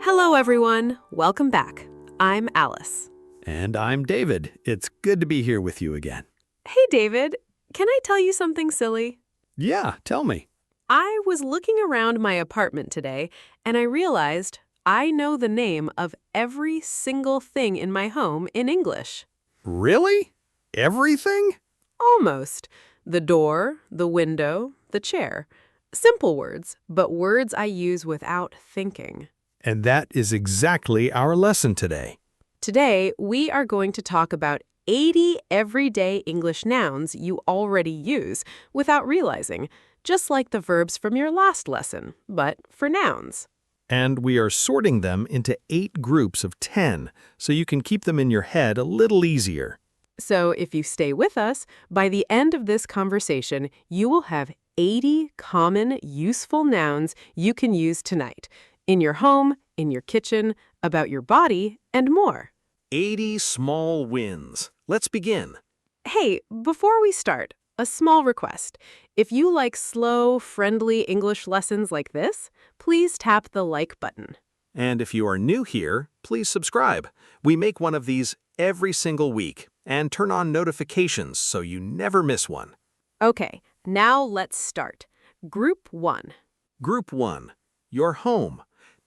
Hello, everyone. Welcome back. I'm Alice. And I'm David. It's good to be here with you again. Hey, David. Can I tell you something silly? Yeah, tell me. I was looking around my apartment today, and I realized I know the name of every single thing in my home in English. Really? Everything? Almost. The door, the window, the chair. Simple words, but words I use without thinking. And that is exactly our lesson today. Today, we are going to talk about 80 everyday English nouns you already use without realizing, just like the verbs from your last lesson, but for nouns. And we are sorting them into 8 groups of 10, so you can keep them in your head a little easier. So if you stay with us, by the end of this conversation, you will have 80 common, useful nouns you can use tonight, in your home, in your kitchen, about your body, and more. 80 small wins. Let's begin. Hey, before we start, a small request. If you like slow, friendly English lessons like this, please tap the like button. And if you are new here, please subscribe. We make one of these every single week, and turn on notifications so you never miss one. Okay, now let's start. Group 1. Group 1. Your home.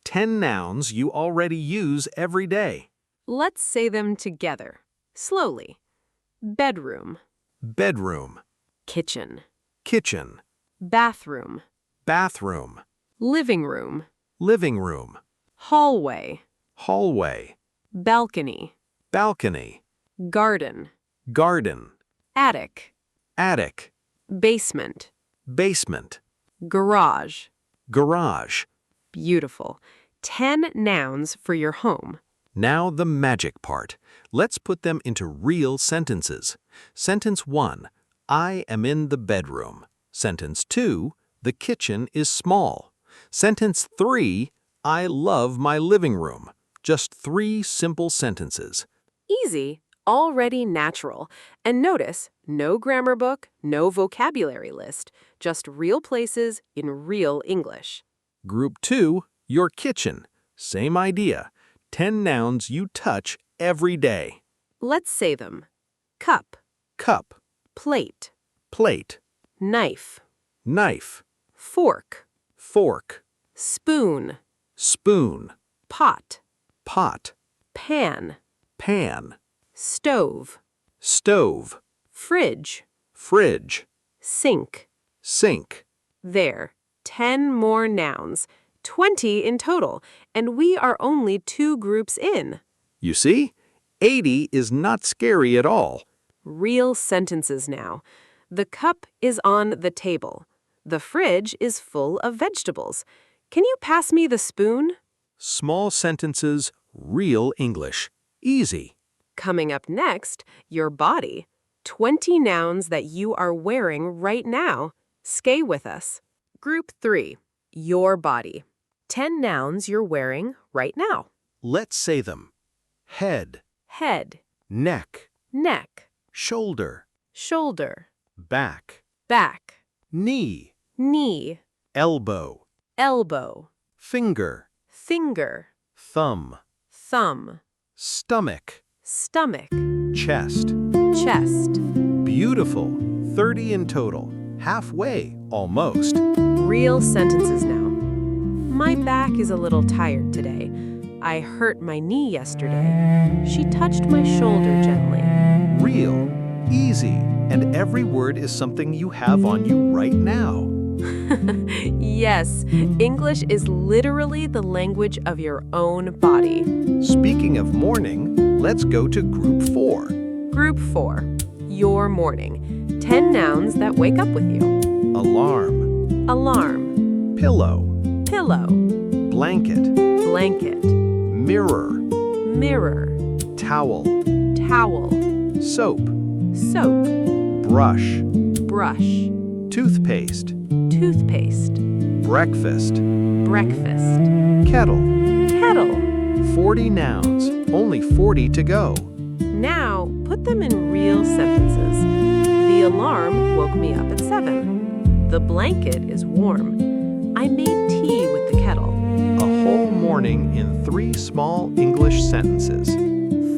10 nouns you already use every day. Let's say them together, slowly. Bedroom, Bedroom, kitchen, kitchen, bathroom, bathroom, living room, living room, hallway, hallway, balcony, balcony, garden, garden, attic, attic, basement, basement, garage. garage. Beautiful. 10 nouns for your home. Now the magic part. Let's put them into real sentences. Sentence 1, I am in the bedroom. Sentence 2, the kitchen is small. Sentence 3, I love my living room. Just 3 simple sentences. Easy, already natural. And notice, no grammar book, no vocabulary list, just real places in real English. Group 2, your kitchen. Same idea. 10 nouns you touch every day. Let's say them. Cup, Cup, plate, plate, knife, knife, fork, fork, spoon, spoon, pot, pot, pan, pan, stove, stove, fridge, fridge, sink. sink. There, 10 more nouns, 20 in total, and we are only 2 groups in. You see, 80 is not scary at all. Real sentences now. The cup is on the table. The fridge is full of vegetables. Can you pass me the spoon? Small sentences, real English. Easy. Coming up next, your body. 20 nouns that you are wearing right now. Stay with us. Group 3, your body. 10 nouns you're wearing right now. Let's say them. Head, Head, neck, neck, shoulder, shoulder, back, back, knee, knee, elbow, elbow, finger, finger, thumb, thumb, stomach, stomach, chest. chest. Beautiful. 30 in total. Halfway, almost. Real sentences now. My back is a little tired today. I hurt my knee yesterday. She touched my shoulder gently. Real, easy, and every word is something you have on you right now. Yes, English is literally the language of your own body. Speaking of morning, let's go to Group 4. Group 4, your morning. 10 nouns that wake up with you. Alarm, Alarm, pillow, pillow, blanket, blanket, mirror, mirror, towel, towel, soap, soap, brush, brush, toothpaste, toothpaste, breakfast, breakfast, kettle. kettle. 40 nouns, only 40 to go. Now, put them in real sentences. The alarm woke me up at 7. The blanket is warm. I made tea with the kettle. A whole morning morning in 3 small English sentences.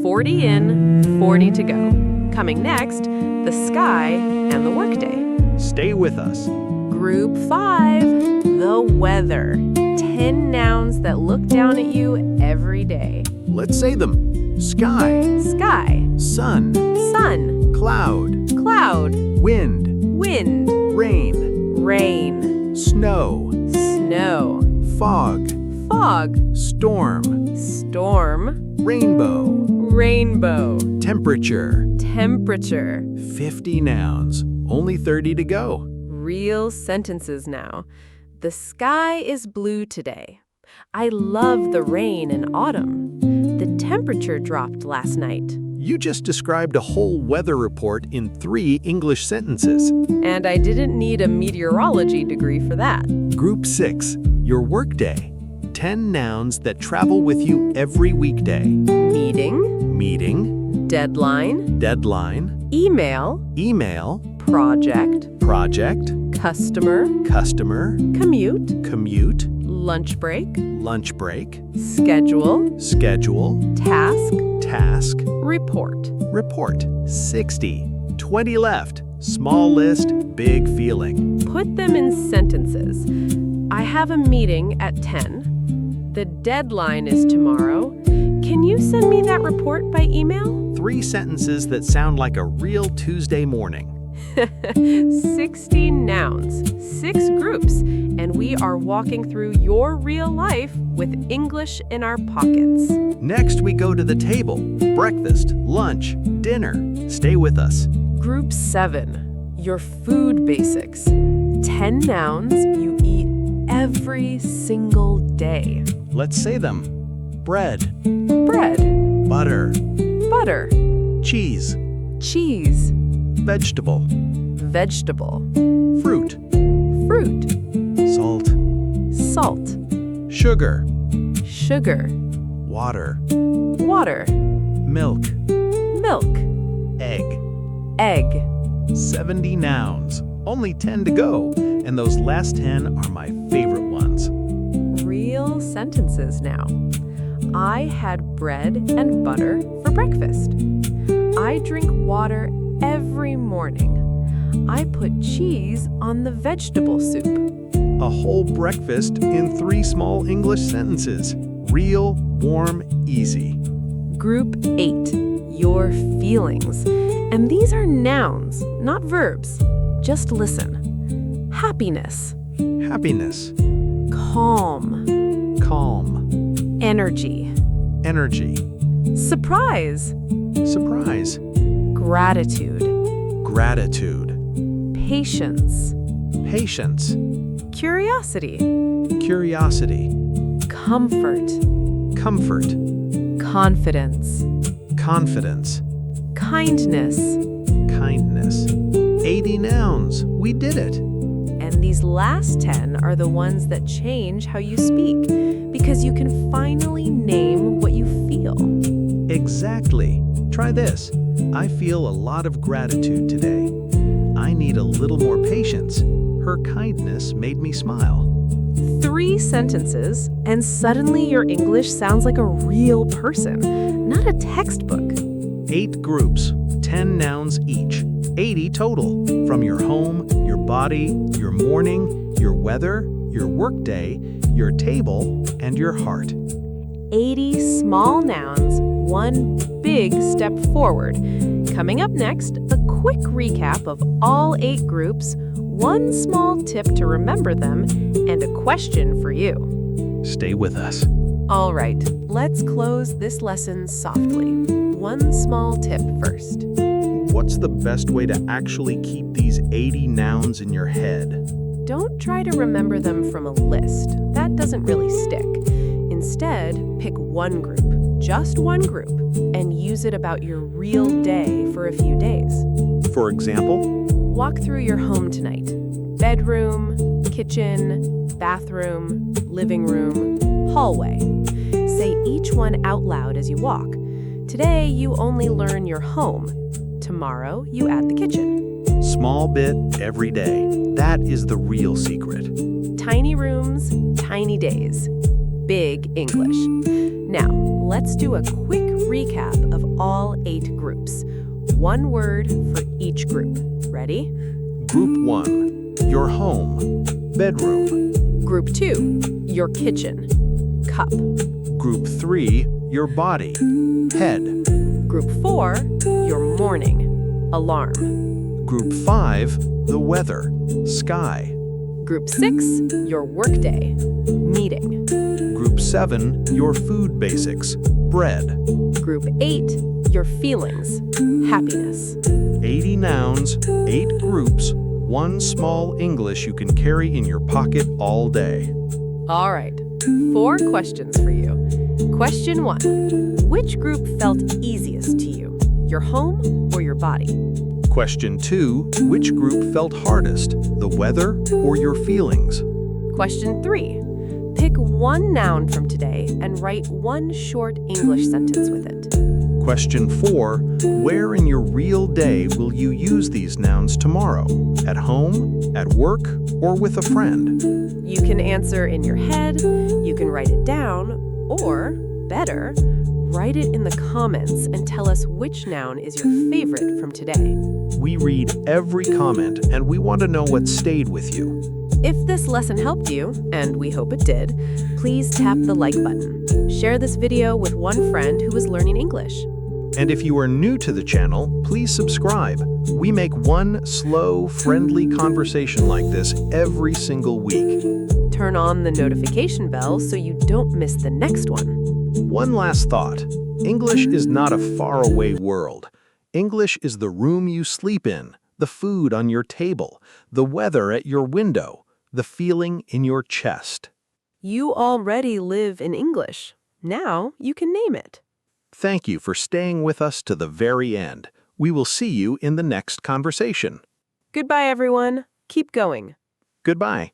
40 in, 40 to go. Coming next, the sky and the workday. Stay with us. Group 5, the weather. 10 nouns that look down at you every day. Let's say them. Sky, Sky, sun, sun, cloud, cloud, wind, wind, rain, rain, snow, snow, fog, fog, storm, storm, rainbow, rainbow, temperature. temperature. 50 nouns, only 30 to go. Real sentences now. The sky is blue today. I love the rain in autumn. The temperature dropped last night. You just described a whole weather report in 3 English sentences. And I didn't need a meteorology degree for that. Group 6, your workday. 10 nouns that travel with you every weekday. Meeting, Meeting, deadline, deadline, email, email, project, project, customer, customer, commute, commute, lunch break, lunch break, schedule, schedule, task, task, report. report. 60. 20 left. Small list, big feeling. Put them in sentences. I have a meeting at 10. The deadline is tomorrow. Can you send me that report by email? 3 sentences that sound like a real Tuesday morning. 60 nouns, 6 groups, and we are walking through your real life with English in our pockets. Next, we go to the table. Breakfast, lunch, dinner. Stay with us. Group 7, your food basics. 10 nouns you eat every single day. Let's say them. Bread, Bread, butter, butter, cheese, cheese, vegetable, vegetable, fruit, fruit, salt, salt, sugar, sugar, water, water, milk, milk, egg. egg. 70 nouns. Only 10 to go. And those last 10 are my favorite ones. Real sentences now. I had bread and butter for breakfast. I drink water every morning. I put cheese on the vegetable soup. A whole breakfast in 3 small English sentences. Real, warm, easy. Group 8, your feelings. And these are nouns, not verbs. Just listen. Happiness, Happiness, calm, calm, energy, energy, surprise, surprise, gratitude, gratitude, patience, patience, curiosity, curiosity, comfort, comfort, confidence, confidence, kindness. kindness. 80 nouns. We did it. And these last 10 are the ones that change how you speak, because you can finally name what you feel. Exactly. Try this. I feel a lot of gratitude today. I need a little more patience. Her kindness made me smile. 3 sentences, and suddenly your English sounds like a real person, not a textbook. 8 groups, 10 nouns each. 80 total. From your home, your body, your morning, your weather, your workday, your table, and your heart. 80 small nouns, 1 big step forward. Coming up next, a quick recap of all 8 groups, 1 small tip to remember them, and a question for you. Stay with us. All right, let's close this lesson softly. 1 small tip first. What's the best way to actually keep these 80 nouns in your head? Don't try to remember them from a list. That doesn't really stick. Instead, pick 1 group, just 1 group, and use it about your real day for a few days. For example, Walk through your home tonight. Bedroom, kitchen, bathroom, living room, hallway. Say each one out loud as you walk. Today, you only learn your home. Tomorrow, you add the kitchen. small bit every day. That is the real secret. Tiny rooms, tiny days. big English. Now, let's do a quick recap of all 8 groups. One word for each group. Ready? Group 1, your home, bedroom. Group 2, your kitchen, cup. Group 3, your body, head. Group 4, your morning, alarm. Group 5, the weather, sky. Group 6, your workday, meeting. Group 7, your food basics, bread. Group 8, your feelings, happiness. 80 nouns, 8 groups, 1 small English you can carry in your pocket all day. All right, 4 questions for you. Question 1, which group felt easiest to you, your home or your body? Question 2, which group felt hardest, the weather or your feelings? Question 3, pick 1 noun from today and write 1 short English sentence with it. Question 4, where in your real day will you use these nouns tomorrow? At home, at work, or with a friend? You can answer in your head, you can write it down, or, better, write it in the comments and tell us which noun is your favorite from today. We read every comment and we want to know what stayed with you. If this lesson helped you, and we hope it did, please tap the like button. Share this video with one friend who is learning English. And if you are new to the channel, please subscribe. We make one slow, friendly conversation like this every single week. Turn on the notification bell so you don't miss the next one. One last thought. English is not a faraway world. English is the room you sleep in, the food on your table, the weather at your window, the feeling in your chest. You already live in English. Now you can name it. Thank you for staying with us to the very end. We will see you in the next conversation. Goodbye, everyone. Keep going. Goodbye.